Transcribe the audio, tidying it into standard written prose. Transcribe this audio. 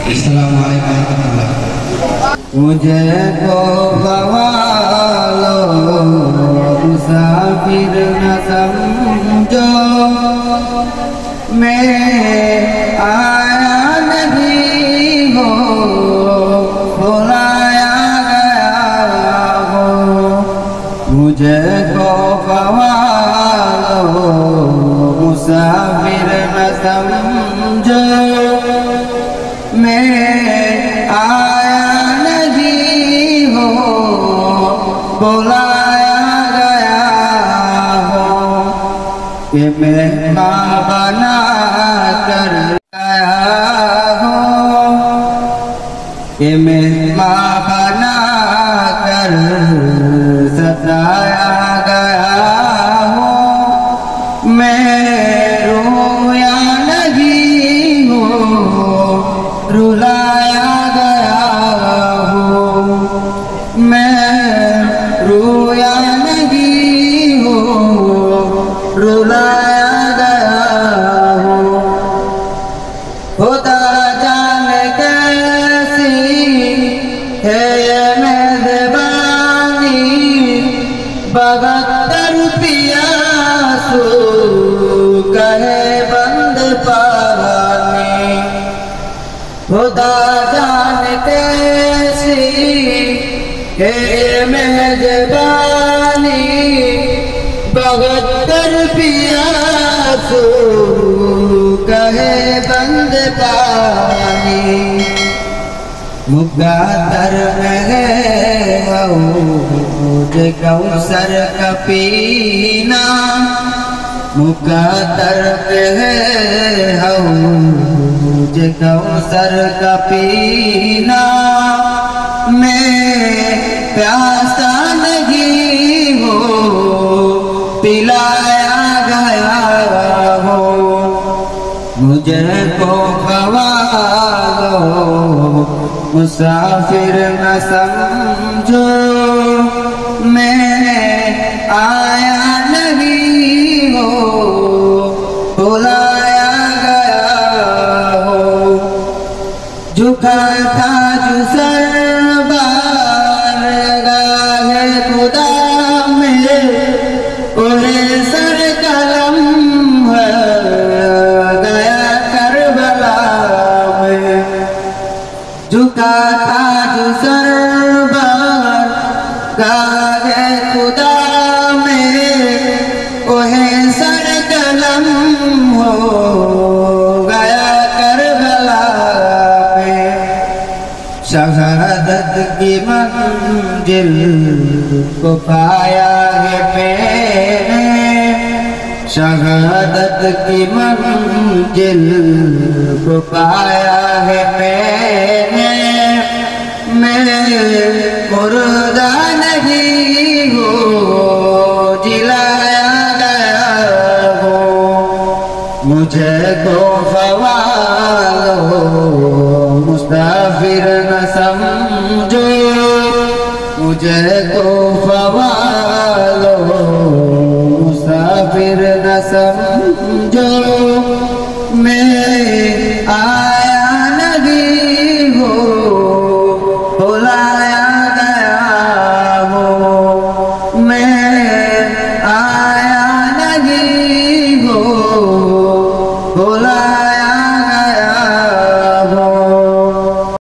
अस्सलामु अलैकुम रहमतुल्लाह। मुझे तो गवालो मुसाफिर न समझो, मैं आया नहीं हो बुलाया गया हो। मुझे तो गवालो मुसाफिर न समझो, मैं आया नहीं हो बुलाया गया हो। कि मेहमान बना कर आया हो, कि मेहमान बना कर सताया गया हो। मैं रोया नहीं हो रुलाया गया हो। मैं रोया नहीं हो रुलाया गया हो। खुदा जाने कैसी है ये मेहरबानी, बगतर पियासू कहे बंद पानी। खुदा जाने कैसी है ये मेहरबानी, बगतर पियासू कहे बंद पानी। मुक़द्दर में है मुझे कौसर का पीना, मुक़द्दर में है मुझे कौसर का पीना। मैं प्यासा नहीं हो पिलाया गया हो। मुझे को खवालो मुसाफिर न समझो, मैं आया नहीं हो बुलाया गया हो। झुकाता जो सर बारगाहे खुदा में, उन्हें सर कलम गया करबला में। झुकाता जो सर बारगाहे खुदा में, उन्हें सर कलम हो गया करबला में। शहादत की मंजिल को पाया है मैंने, शहादत की मंजिल को पाया है मैंने। मैं मुर्दा नहीं हो जिलाया गया हो। मुझे तो ख्वालो मुसाफिर न समझो, मुझे तो ख्वालो